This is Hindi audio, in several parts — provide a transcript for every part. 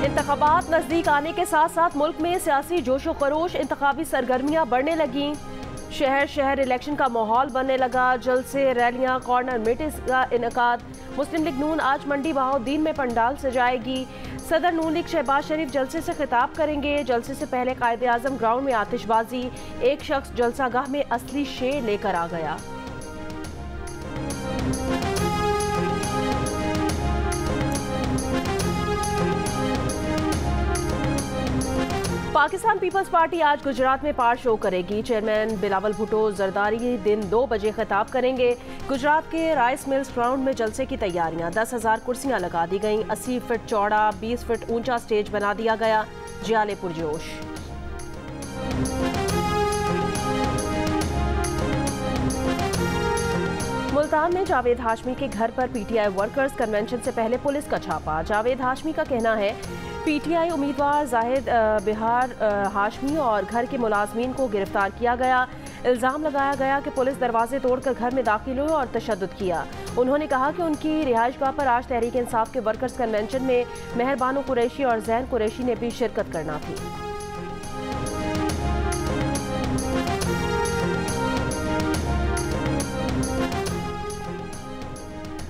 इंतखाबात नजदीक आने के साथ साथ मुल्क में सियासी जोशो खरोश, इंतखाबी सरगर्मियां बढ़ने लगी। शहर शहर इलेक्शन का माहौल बनने लगा। जलसे, रैलियां, कॉर्नर मीटिंग्स का इनेकाद। मुस्लिम लीग नून आज मंडी बहाउद्दीन में पंडाल सजाएगी। सदर नून लीग शहबाज शरीफ जलसे से खिताब करेंगे। जलसे से पहले कायदे आजम ग्राउंड में आतिशबाजी। एक शख्स जलसागाह में असली शेर लेकर आ गया। पाकिस्तान पीपल्स पार्टी आज गुजरात में पार शो करेगी। चेयरमैन बिलावल भुट्टो जरदारी दिन 2 बजे खिताब करेंगे। गुजरात के राइस मिल्स ग्राउंड में जलसे की तैयारियां। 10,000 कुर्सियां लगा दी गईं। 80 फीट चौड़ा, 20 फीट ऊंचा स्टेज बना दिया गया। जियाले पुरजोश। मुल्तान में जावेद हाशमी के घर पर पीटीआई वर्कर्स कन्वेंशन से पहले पुलिस का छापा। जावेद हाशमी का कहना है पीटीआई उम्मीदवार जाहिद बिहार हाशमी और घर के मुलाजमीन को गिरफ्तार किया गया। इल्ज़ाम लगाया गया कि पुलिस दरवाजे तोड़कर घर में दाखिल हुई और तशद्दुद किया। उन्होंने कहा कि उनकी रिहाइशगाह पर आज तहरीक इंसाफ के वर्कर्स कन्वेंशन में मेहरबानो कुरैशी और जैन कुरैशी ने भी शिरकत करना थी।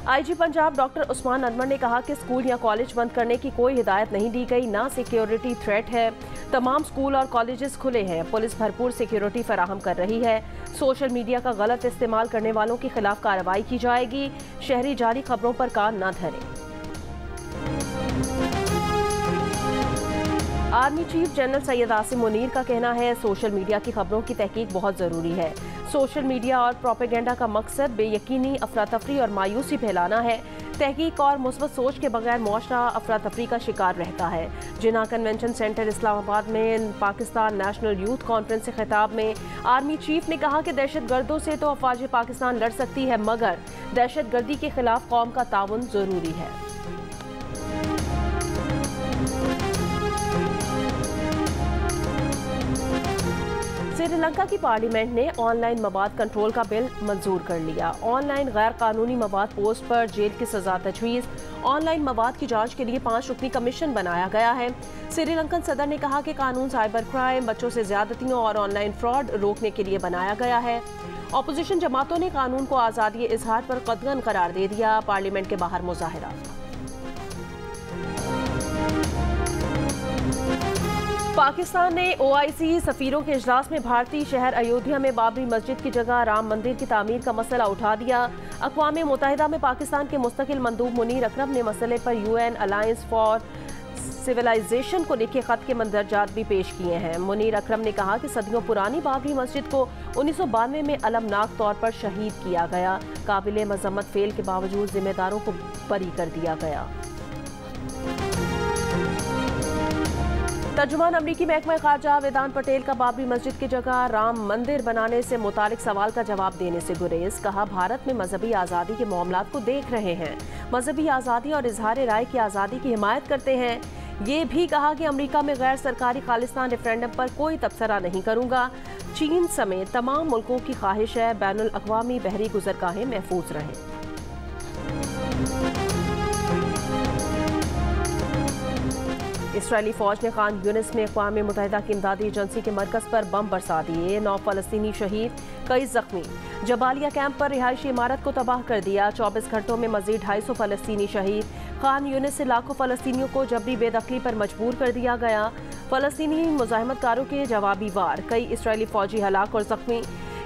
आईजी पंजाब डॉक्टर उस्मान अनवर ने कहा कि स्कूल या कॉलेज बंद करने की कोई हिदायत नहीं दी गई, ना सिक्योरिटी थ्रेट है। तमाम स्कूल और कॉलेजेस खुले हैं। पुलिस भरपूर सिक्योरिटी फराहम कर रही है। सोशल मीडिया का गलत इस्तेमाल करने वालों के खिलाफ कार्रवाई की जाएगी। शहरी जाली खबरों पर कान न धरें। Army chief general Syed Asim Munir का कहना है सोशल मीडिया की खबरों की तहकीक बहुत ज़रूरी है। सोशल मीडिया और प्रोपेगेंडा का मकसद बेयकीनी, अफरा तफरी और मायूसी फैलाना है। तहकीक और मुस्बत सोच के बगैर मुआशरा अफरा तफरी का शिकार रहता है। जिन्ना कन्वेंशन सेंटर इस्लामाबाद में पाकिस्तान नेशनल यूथ कॉन्फ्रेंस से खिताब में आर्मी चीफ ने कहा कि दहशत गर्दों से तो अफवाज पाकिस्तान लड़ सकती है, मगर दहशत गर्दी के खिलाफ कौम का ताउन ज़रूरी है। श्रीलंका की पार्लियामेंट ने ऑनलाइन मवाद कंट्रोल का बिल मंजूर कर लिया। ऑनलाइन गैर कानूनी मवाद पोस्ट पर जेल की सजा तजवीज़। ऑनलाइन मवाद की जांच के लिए 5 रुकनी कमीशन बनाया गया है। श्रीलंकन सदर ने कहा कि कानून साइबर क्राइम, बच्चों से ज्यादतियों और ऑनलाइन फ्रॉड रोकने के लिए बनाया गया है। अपोजिशन जमातों ने कानून को आज़ादी इजहार पर कतगन करार दे दिया। पार्लियामेंट के बाहर मुजाहरा। पाकिस्तान ने OIC सफीरों के इजलास में भारतीय शहर अयोध्या में बाबरी मस्जिद की जगह राम मंदिर की तामीर का मसला उठा दिया। अक़वाम मुत्तहिदा में पाकिस्तान के मुस्तकिल मंदूब मुनीर अकरम ने मसले पर UN अलायंस फॉर सिविलाइजेशन को लिखे खत के मंदरजात भी पेश किए हैं। मुनीर अकरम ने कहा कि सदियों पुरानी बाबरी मस्जिद को 1992 में अलमनाक तौर पर शहीद किया गया। काबिल मजम्मत फेल के बावजूद जिम्मेदारों को बरी कर दिया गया। तर्जुमान अमरीकी महकमा खारजा वेदांत पटेल का बाबरी मस्जिद की जगह राम मंदिर बनाने से मुतालिक सवाल का जवाब देने से गुरेज। कहा भारत में मजहबी आज़ादी के मामलात को देख रहे हैं, मजहबी आज़ादी और इजहार राय की आज़ादी की हिमायत करते हैं। ये भी कहा कि अमरीका में गैर सरकारी खालिस्तान रेफरेंडम पर कोई तबसरा नहीं करूंगा। चीन समेत तमाम मुल्कों की ख्वाहिश है बैनुल अक़वामी बहरी गुज़रगाहें महफूज रहें। इसराइली फौज ने खान यूनिस में अक़वाम मुत्तहिदा की इमदादी एजेंसी के मरकज़ पर बम बरसा दिए। 9 फ़लस्तीनी शहीद, कई जख्मी। जबालिया कैंप पर रिहायशी इमारत को तबाह कर दिया। 24 घंटों में मज़ीद 250 फ़लस्तीनी शहीद। खान यूनिस से लाखों फ़लस्तीनियों को जबरी बेदखली पर मजबूर कर दिया गया। फ़लस्तीनी मुज़ाहिमतकारों के जवाबी वार, कई इसराइली फ़ौजी हलाक और जख्मी।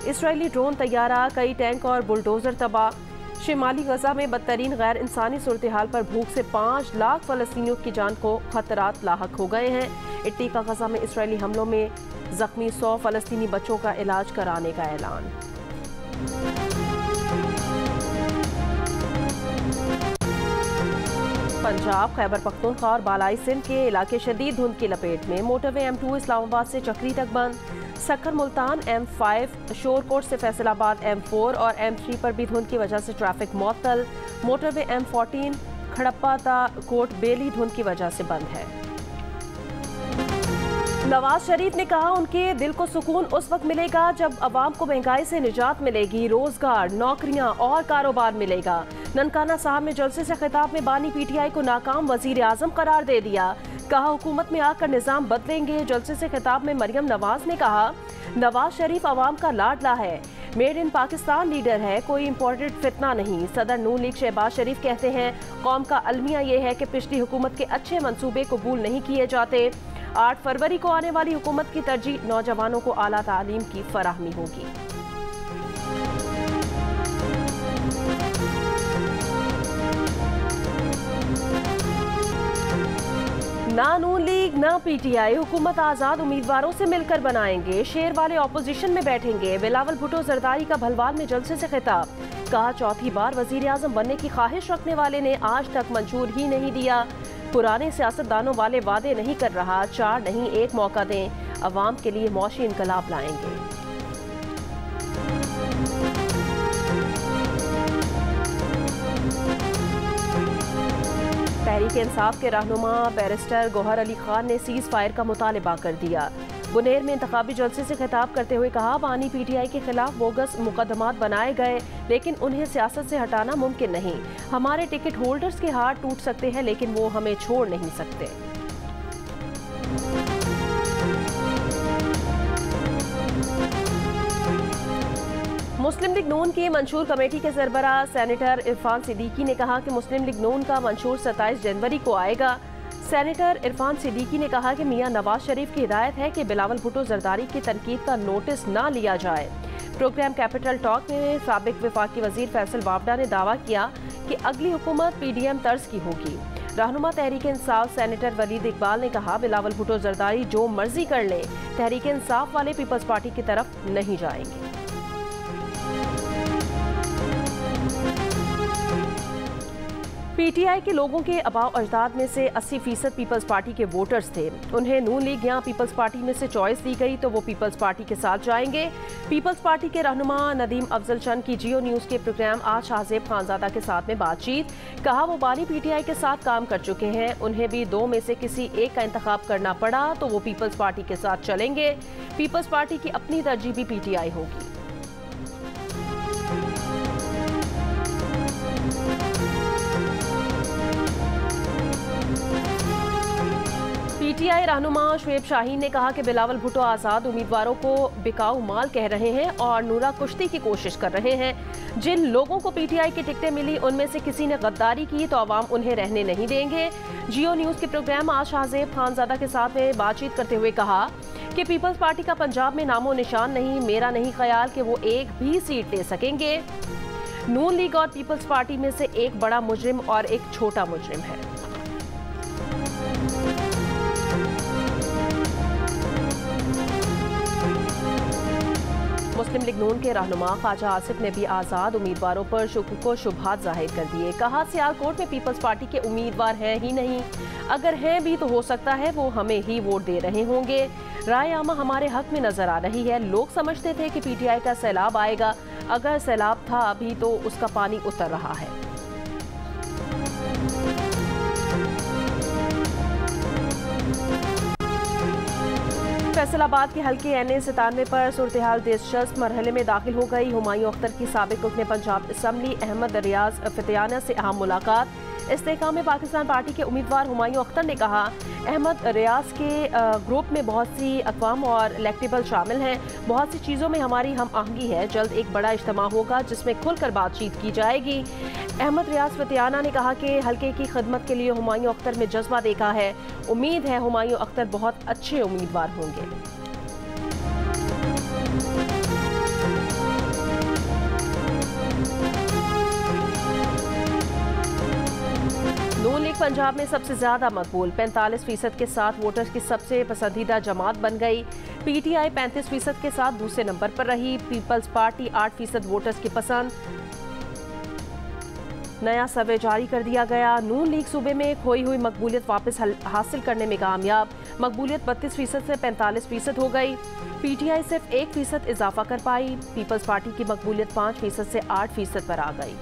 इसराइली ड्रोन तैयारा, कई टैंक और बुलडोज़र तबाह। शिमाली गजा में बदतरीन गैर इंसानी सूरत हाल पर भूख से 5 लाख फ़लस्तीनियों की जान को खतरात लाहक हो गए हैं। इट्टी का गजा में इसराइली हमलों में जख्मी 100 फ़लस्तीनी बच्चों का इलाज कराने का ऐलान। पंजाब, खैबर पख्तूनख्वा और बालाई सिंध के इलाके शदीद धुंध की लपेट में। मोटरवे M2 इस्लामाबाद से चक्री तक बंद। सक्खर मुल्तान M5, शोरकोट से फैसलाबाद M4 और M3 पर भी धुंध की वजह से ट्रैफिक मुअत्तल। मोटरवे M14 खड़प्पा ता कोट बेली धुंध की वजह से बंद है। नवाज शरीफ ने कहा उनके दिल को सुकून उस वक्त मिलेगा जब अवाम को महंगाई से निजात मिलेगी, रोजगार, नौकरियां और कारोबार मिलेगा। ननकाना साहब में जलसे से खिताब में बानी PTI को नाकाम वजीर आजम करार दे दिया। कहा हुकूमत में आकर निजाम बदलेंगे। जलसे से खिताब में मरियम नवाज ने कहा नवाज शरीफ अवाम का लाडला है, मेड इन पाकिस्तान लीडर है, कोई इम्पोर्टेड फितना नहीं। सदर नून लीग शहबाज शरीफ कहते हैं कौम का अलमिया ये है कि पिछली हुकूमत के अच्छे मंसूबे कबूल नहीं किए जाते। 8 फरवरी को आने वाली हुकूमत की तरजीह नौजवानों को आला तालीम की फराहमी होगी। ना नून लीग ना पीटीआई हुकूमत आजाद उम्मीदवारों से मिलकर बनाएंगे, शेर वाले ऑपोजिशन में बैठेंगे। बिलावल भुट्टो जरदारी का भलवान में जलसे से खिताब, कहा चौथी बार वजीर आजम बनने की ख्वाहिश रखने वाले ने आज तक मंजूर ही नहीं दिया। पुराने सियासतदानों वाले वादे नहीं कर रहा, 4 नहीं 1 मौका दें, अवाम के लिए मौशी इनकलाब लाएंगे। तहरीक इंसाफ के रहनुमा बैरिस्टर गौहर अली खान ने सीज फायर का मुतालबा कर दिया। बुनेर में इंतखाबी जलसे से खिताब करते हुए कहा बानी पीटीआई के खिलाफ बोगस मुकदमात बनाए गए, लेकिन उन्हें सियासत से हटाना मुमकिन नहीं। हमारे टिकट होल्डर्स के हाथ टूट सकते हैं, लेकिन वो हमें छोड़ नहीं सकते। मुस्लिम लीग नून की मंशूर कमेटी के सरबराह सेनेटर इरफान सिद्दीकी ने कहा कि मुस्लिम लीग नून का मंशूर 27 जनवरी को आएगा। सेनेटर इरफान सिद्दीकी ने कहा कि मियां नवाज शरीफ की हिदायत है कि बिलावल भुट्टो जरदारी की तनकीद का नोटिस ना लिया जाए। प्रोग्राम कैपिटल टॉक में साबिक वफाकी वजीर फैसल वावडा ने दावा किया कि अगली हुकूमत पीडीएम तर्ज की होगी। रहनुमा तहरीक इंसाफ सेनेटर वलीद इकबाल ने कहा बिलावल भुट्टो जरदारी जो मर्जी कर लें, तहरीक इंसाफ वाले पीपल्स पार्टी की तरफ नहीं जाएंगे। पीटीआई के लोगों के आबाओ अजदाद में से 80% पीपल्स पार्टी के वोटर्स थे। उन्हें नून लीग या पीपल्स पार्टी में से चॉइस दी गई तो वो पीपल्स पार्टी के साथ जाएंगे। पीपल्स पार्टी के रहनुमा नदीम अफजल चंद की जियो न्यूज़ के प्रोग्राम आज शाहजेब खानजादा के साथ में बातचीत, कहा वो बानी पीटीआई के साथ काम कर चुके हैं, उन्हें भी 2 में से किसी एक का इंतखाब करना पड़ा तो वो पीपल्स पार्टी के साथ चलेंगे। पीपल्स पार्टी की अपनी तरजीह भी पीटीआई होगी। पीटीआई रहनुमा शुएब शाहीन ने कहा कि बिलावल भुट्टो आज़ाद उम्मीदवारों को बिकाऊ माल कह रहे हैं और नूरा कुश्ती की कोशिश कर रहे हैं। जिन लोगों को पीटीआई की टिकटें मिली उनमें से किसी ने गद्दारी की तो अवाम उन्हें रहने नहीं देंगे। जियो न्यूज़ के प्रोग्राम आज शाहजेब खानजादा के साथ में बातचीत करते हुए कहा कि पीपल्स पार्टी का पंजाब में नामो निशान नहीं, मेरा नहीं ख्याल कि वो एक भी सीट ले सकेंगे। नून लीग और पीपल्स पार्टी में से एक बड़ा मुजरिम और एक छोटा मुजरिम है। मुस्लिम लीग नून के रहनुमा ख्वाजा आसिफ ने भी आज़ाद उम्मीदवारों पर शुक्को शुबहात जाहिर कर दिए। कहा सियालकोट में पीपल्स पार्टी के उम्मीदवार हैं ही नहीं, अगर हैं भी तो हो सकता है वो हमें ही वोट दे रहे होंगे। राय आमा हमारे हक में नजर आ रही है। लोग समझते थे कि पीटीआई का सैलाब आएगा, अगर सैलाब था अभी तो उसका पानी उतर रहा है। फैसलाबाद के हल्के NA 97 पर सूरत-ए-हाल दिलचस्प मरहले में दाखिल हो गई। हुमायूं अख्तर की साबिक रुकने पंजाब असम्बली अहमद रियाज फतेयाना से अहम मुलाकात। इस्तेहकाम पाकिस्तान पार्टी के उम्मीदवार हुमायूं अख्तर ने कहा अहमद रियाज के ग्रुप में बहुत सी अक़वाम और इलेक्टेबल शामिल हैं, बहुत सी चीज़ों में हमारी हम आहंगी है। जल्द एक बड़ा इज्तिमा होगा जिसमें खुलकर बातचीत की जाएगी। अहमद रियाज फतेयाना ने कहा कि हल्के की खिदमत के लिए हुमायूं अख्तर में जज्बा देखा है, उम्मीद है हुमायूं अख्तर बहुत अच्छे उम्मीदवार होंगे। नून लीग पंजाब में सबसे ज्यादा मकबूल 45% के साथ वोटर्स की सबसे पसंदीदा जमात बन गई। पीटीआई 35% के साथ दूसरे नंबर पर रही। पीपल्स पार्टी 8% वोटर्स की पसंद। नया सर्वे जारी कर दिया गया। नून लीग सूबे में खोई हुई मकबूलियत वापस हासिल करने में कामयाब। मकबूलियत 32% से 45% हो गई। पीटीआई सिर्फ 1% इजाफा कर पाई। पीपल्स पार्टी की मकबूलियत 5% से 8% पर आ गई।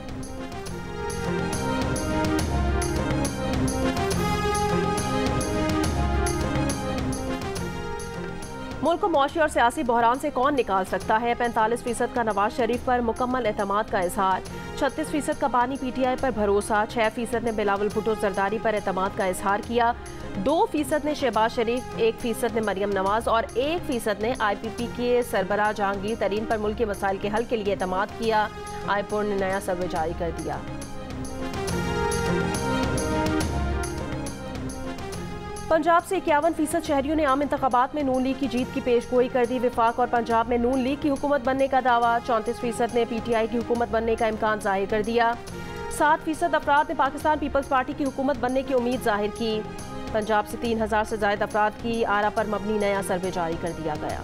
मुल्क को मौशी और सियासी बहरान से कौन निकाल सकता है? 45% का नवाज शरीफ पर मुकम्मल एतमाद का इजहार। 36% का बानी पीटीआई पर भरोसा। 6% ने बिलावल भुट्टो जरदारी पर एतमाद का इजहार किया। 2% ने शहबाज शरीफ, 1% ने मरियम नवाज और 1% ने IPP के सरबराह जहांगीर तरीन पर मुल्क के मसाइल के हल के लिए एतमाद किया। आईपोर ने नया सर्वे जारी कर दिया। पंजाब से 51% शहरियों ने आम इंतखाबात में नून लीग की जीत की पेशगोई कर दी। विफाक और पंजाब में नून लीग की हुकूमत बनने का दावा। 34% ने PTI की हुकूमत बनने का इम्कान जाहिर कर दिया। 7% अफराद ने पाकिस्तान पीपल्स पार्टी की हुकूमत बनने की उम्मीद जाहिर की। पंजाब से 3000 से ज्यादा अफराद की आरा पर मबनी नया सर्वे जारी कर दिया गया।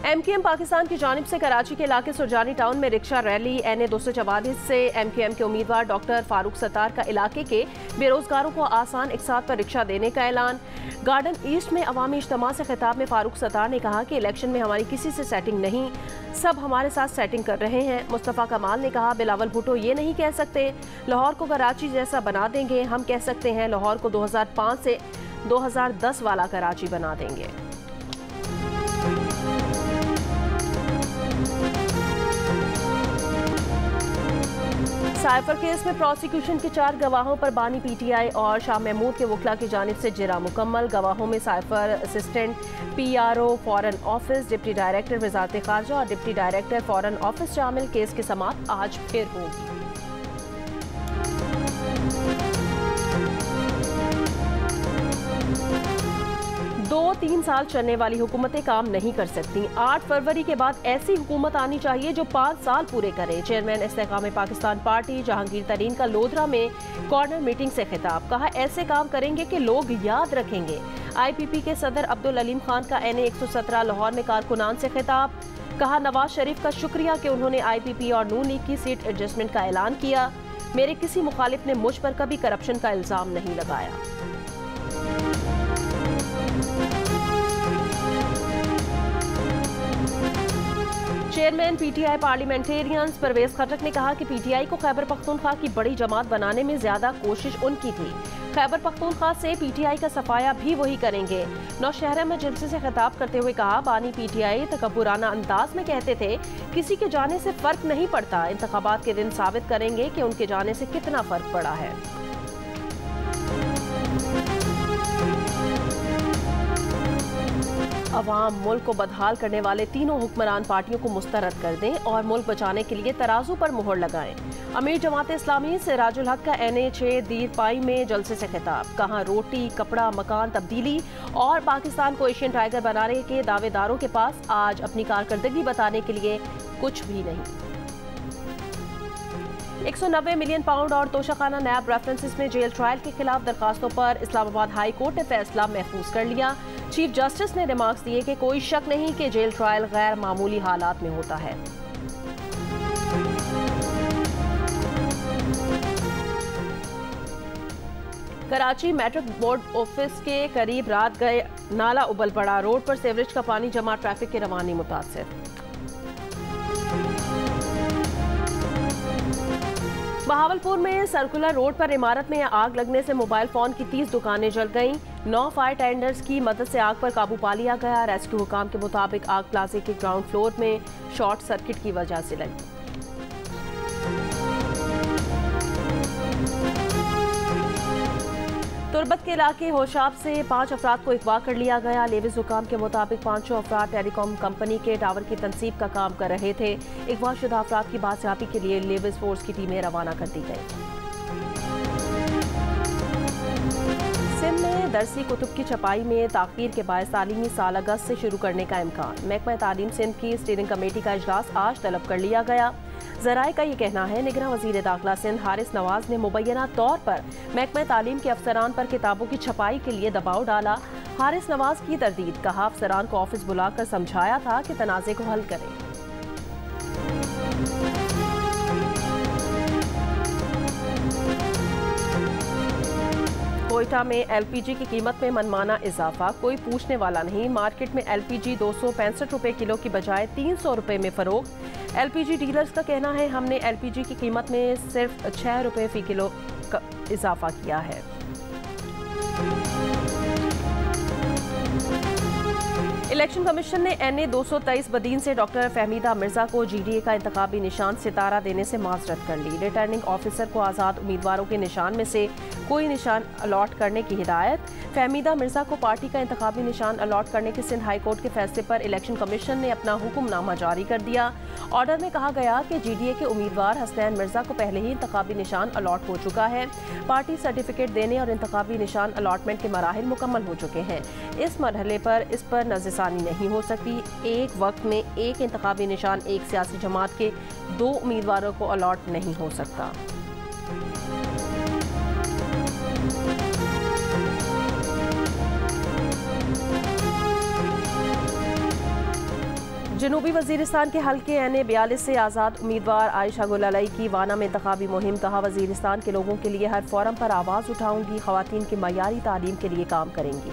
MQM पाकिस्तान की जानिब से कराची के इलाके सुरजानी टाउन में रिक्शा रैली। NA 244 से MQM के उम्मीदवार डॉक्टर फारूक सत्तार का इलाके के बेरोजगारों को आसान इकसात पर रिक्शा देने का ऐलान। गार्डन ईस्ट में अवामी इज्तिमा से खिताब में फारूक सत्तार ने कहा कि इलेक्शन में हमारी किसी से सेटिंग नहीं, सब हमारे साथ सेटिंग कर रहे हैं। मुस्तफ़ा कमाल ने कहा बिलावल भुट्टो ये नहीं कह सकते लाहौर को कराची जैसा बना देंगे, हम कह सकते हैं लाहौर को 2005 से 2010 वाला कराची बना देंगे। साइफर केस में प्रोसिक्यूशन के 4 गवाहों पर बानी PTI और शाह महमूद के वकला की जानिब से जिरा मुकम्मल। गवाहों में cipher assistant PRO foreign office, deputy director वजारत खारजा और डिप्टी डायरेक्टर फॉरेन ऑफिस शामिल। केस की समाअत आज फिर होगी। 2-3 साल चलने वाली हुकूमतें काम नहीं कर सकती। 8 फरवरी के बाद ऐसी हुकूमत आनी चाहिए जो 5 साल पूरे करे। चेयरमैन इस्तेकाम पाकिस्तान पार्टी जहांगीर तरीन का लोधरा में कॉर्नर मीटिंग से खिताब। कहा ऐसे काम करेंगे कि लोग याद रखेंगे। IPP के सदर अब्दुल अलीम खान का NA 117 लाहौर में कारकुनान से खिताब। कहा नवाज शरीफ का शुक्रिया कि उन्होंने IPP और नून लीग की सीट एडजस्टमेंट का ऐलान किया। मेरे किसी मुखालिफ ने मुझ पर कभी करप्शन का इल्जाम नहीं लगाया। चेयरमैन PTI पार्लियामेंटेरियंस परवेज खटक ने कहा कि PTI को खैबर पख्तूनख्वा की बड़ी जमात बनाने में ज्यादा कोशिश उनकी थी। खैबर पख्तूनख्वा से PTI का सफाया भी वही करेंगे। नौशहरा में जलसे से खिताब करते हुए कहा बानी PTI तकब्बुराना अंदाज में कहते थे किसी के जाने से फर्क नहीं पड़ता। इंतखाबात के दिन साबित करेंगे कि उनके जाने से कितना फर्क पड़ा है। अवाम मुल्क को बदहाल करने वाले तीनों हुक्मरान पार्टियों को मुस्तरद कर दें और मुल्क बचाने के लिए तराजू पर मुहर लगाएं। अमीर जमात इस्लामी सिराजुल हक का NA 6 दीर पाई में जलसे से खिताब। कहा रोटी, कपड़ा, मकान तब्दीली और पाकिस्तान को एशियन टाइगर बनाने के दावेदारों के पास आज अपनी कारकर्दगी बताने के लिए कुछ भी नहीं। 190 मिलियन पाउंड और तोशाखाना नैब रेफरेंसेस में जेल ट्रायल के खिलाफ दरखास्तों पर इस्लामाबाद हाई कोर्ट ने फैसला महफूज कर लिया। चीफ जस्टिस ने रिमार्क्स दिए कि कोई शक नहीं कि जेल ट्रायल गैर मामूली हालात में होता है। कराची मेट्रिक बोर्ड ऑफिस के करीब रात गए नाला उबल पड़ा। रोड पर सीवरेज का पानी जमा, ट्रैफिक की रवानी मुतासिर। बहावलपुर में सर्कुलर रोड पर इमारत में आग लगने से मोबाइल फोन की 30 दुकानें जल गईं। 9 फायर टेंडर्स की मदद से आग पर काबू पा लिया गया। रेस्क्यू हुकाम के मुताबिक आग प्लाजे के ग्राउंड फ्लोर में शॉर्ट सर्किट की वजह से लगी। तुरबत के इलाके होशाब से 5 अफराद को अगवा कर लिया गया। लेविस हुकाम के मुताबिक 500 अफराद टेलीकॉम कंपनी के टावर की तनसीब का काम कर रहे थे। अगवा शुदा अफराद की बादशाही के लिए लेविस फोर्स की टीमें रवाना कर दी गई। सिंध में दरसी कुतुब की छपाई में ताखीर के बायस तालीमी साल अगस्त से शुरू करने का इम्कान। महकमा तालीम सिंध की स्टीयरिंग कमेटी का इजलास आज तलब कर लिया गया। ज़राए का ये कहना है निगरान वज़ीर दाखिला सिंध हारिस नवाज ने मुबैना तौर पर महकमा तालीम के अफसरान पर किताबों की छपाई के लिए दबाव डाला। हारिस नवाज की तरदीद। कहा अफसरान को ऑफिस बुलाकर समझाया था कि तनाज़े को हल करें। कोयटा में LPG की कीमत में मनमाना इजाफा, कोई पूछने वाला नहीं। मार्केट में LPG 265 रुपए किलो की बजाय 300 रुपए में फरोख्त। LPG डीलर्स का कहना है हमने LPG की कीमत में सिर्फ 6 रुपए फी किलो का इजाफा किया है। इलेक्शन कमीशन ने NA 223 बदीन से डॉक्टर फहमीदा मिर्जा को GDA का इंतखाबी निशान सितारा देने से माजरत कर ली। रिटर्निंग ऑफिसर को आज़ाद उम्मीदवारों के निशान में से कोई निशान अलॉट करने की हिदायत। फहमीदा मिर्जा को पार्टी का इंतखाबी निशान अलॉट करने के सिंध हाई कोर्ट के फैसले पर इलेक्शन कमीशन ने अपना हुक्मनामा जारी कर दिया। ऑर्डर में कहा गया कि GDA के उम्मीदवार हसनैन मिर्जा को पहले ही इंतखाबी निशान अलॉट हो चुका है। पार्टी सर्टिफिकेट देने और इंतखाबी निशान अलॉटमेंट के मराहिल मुकम्मल हो चुके हैं। इस मरहले पर इस पर नज़रसानी नहीं हो सकती। एक वक्त में एक इंतखाबी निशान एक सियासी जमात के 2 उम्मीदवारों को अलॉट नहीं हो सकता। जनूबी वजीरिस्तान के हल्के NA 42 से आज़ाद उम्मीदवार आयशा गुल अलई की वाना में इंतखाबी मुहिम। कहा, वजीरिस्तान के लोगों के लिए हर फोरम पर आवाज़ उठाऊंगी, ख़वातीन की मयारी तालीम के लिए काम करेंगी।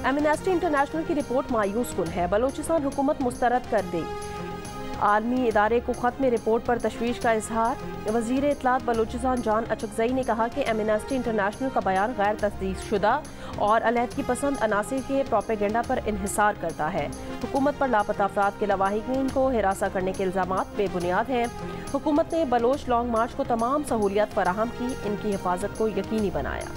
एमनेस्टी इंटरनेशनल की रिपोर्ट मायूस कुन है। बलोचिस्तान हुकूमत मुस्तरद कर दे। आलमी इदारे को खत में रिपोर्ट पर तशवीश का इजहार। वजीर इत्तलात बलोचिस्तान जान अचकजई ने कहा कि एमनेस्टी इंटरनेशनल का बयान गैर तस्दीकशुदा और अलहदगी पसंद अनासिर के प्रोपेगेंडा पर इन्हिसार करता है। हुकूमत पर लापता अफराद के लवाहिकीन को हिरासा करने के इल्जामात बेबुनियाद हैं। हुकूमत ने बलोच लॉन्ग मार्च को तमाम सहूलियात फराहम की, इनकी हिफाजत को यकीनी बनाया।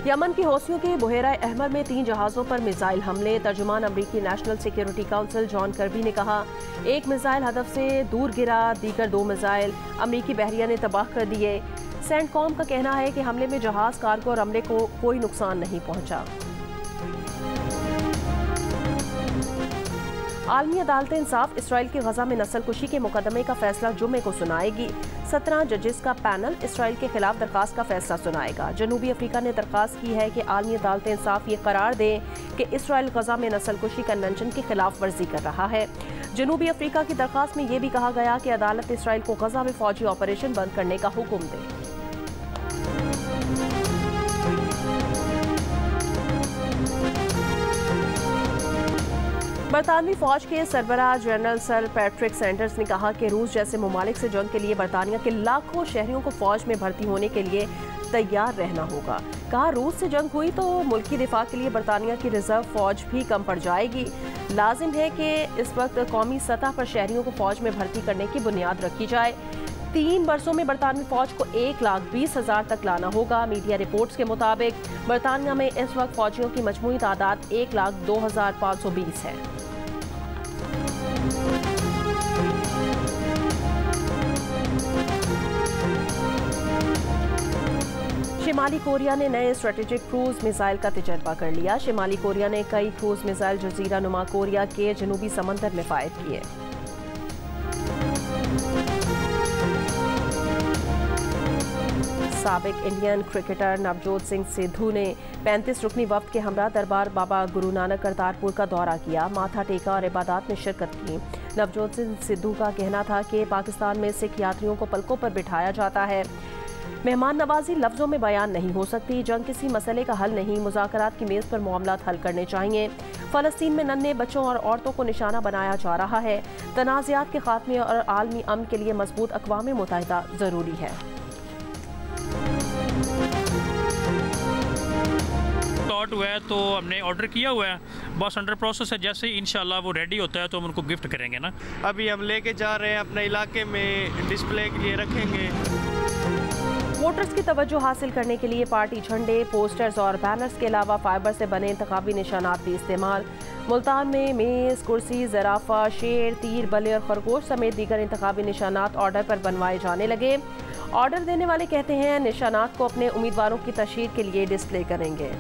यमन की हौसियों के बुहेरा अहमर में 3 जहाज़ों पर मिसाइल हमले। तर्जुमान अमरीकी national security council John Kirby ने कहा, एक मिसाइल हदफ से दूर गिरा, दीगर 2 मिसाइल अमरीकी बहरिया ने तबाह कर दिए। सेंटकॉम का कहना है कि हमले में जहाज़, कार्गो और अमले को कोई नुकसान नहीं पहुंचा। आलमी अदालत इंसाफ इसराइल की गजा में नस्लकुशी के मुकदमे का फैसला जुम्मे को सुनाएगी। 17 जजेस का पैनल इसराइल के खिलाफ दरखास्त का फैसला सुनाएगा। जनूबी अफ्रीका ने दरखास्त की है कि आलमी अदालत इंसाफ ये करार दे कि इसराइल गजा में नस्लकुशी कन्वेंशन की खिलाफ वर्जी कर रहा है। जनूबी अफ्रीका की दरखास्त में यह भी कहा गया कि अदालत इसराइल को गजा में फौजी ऑपरेशन बंद करने का हुक्म दे। बरतानवी फौज के सरबराह जनरल सर पैट्रिक सैंडर्स ने कहा कि रूस जैसे ममालिक से जंग के लिए बरतानिया के लाखों शहरियों को फौज में भर्ती होने के लिए तैयार रहना होगा। कहा, रूस से जंग हुई तो मुल्की दिफा के लिए बरतानिया की रिजर्व फौज भी कम पड़ जाएगी। लाजिम है कि इस वक्त कौमी सतह पर शहरियों को फौज में भर्ती करने की बुनियाद रखी जाए। 3 बरसों में बरतानवी फौज को 1,20,000 तक लाना होगा। मीडिया रिपोर्ट्स के मुताबिक बरतानिया में इस वक्त फौजियों की मजमूई तादाद 1,02,520 है। शिमाली कोरिया ने नए स्ट्रेटेजिक क्रूज मिसाइल का तजर्बा कर लिया। शिमाली कोरिया ने कई क्रूज मिसाइल जजीरा नुमा कोरिया के जनूबी समंदर में फायर किए। साबिक इंडियन क्रिकेटर नवजोत सिंह सिद्धू ने 35 रुकनी वफ्द के हमरा दरबार बाबा गुरु नानक करतारपुर का दौरा किया, माथा टेका और इबादत में शिरकत की। नवजोत सिंह सिद्धू का कहना था कि पाकिस्तान में सिख यात्रियों को पलकों पर बिठाया जाता है। मेहमान नवाजी लफ्जों में बयान नहीं हो सकती। जंग किसी मसले का हल नहीं, मुज़ाकरात की मेज़ पर मामलात हल करने चाहिए। फ़लस्तीन में नन्हे बच्चों और औरतों को निशाना बनाया जा रहा है। तनाज़ात के खात्मे और आलमी अमन के लिए मजबूत अक़वाम मुत्तहिदा ज़रूरी है। स्टार्ट हुआ है तो हमने ऑर्डर किया हुआ है, बस अंडर प्रोसेस है। जैसे ही इंशाल्लाह वो रेडी होता है तो हम उनको गिफ्ट करेंगे ना। अभी हम लेके जा रहे हैं, अपने इलाके में डिस्प्ले के लिए रखेंगे। वोटर्स की तवज्जो हासिल करने के लिए पार्टी झंडे, पोस्टर्स और बैनर्स के अलावा फाइबर से बने इंतखाबी निशानात भी इस्तेमाल। मुल्तान में मेज़, कुर्सी, ज़राफ़ा, शेर, तीर, बल्ले और खरगोश समेत दीगर इंतखाबी निशानात ऑर्डर पर बनवाए जाने लगे। ऑर्डर देने वाले कहते हैं निशानात को अपने उम्मीदवारों की तशहीर के लिए डिस्प्ले करेंगे।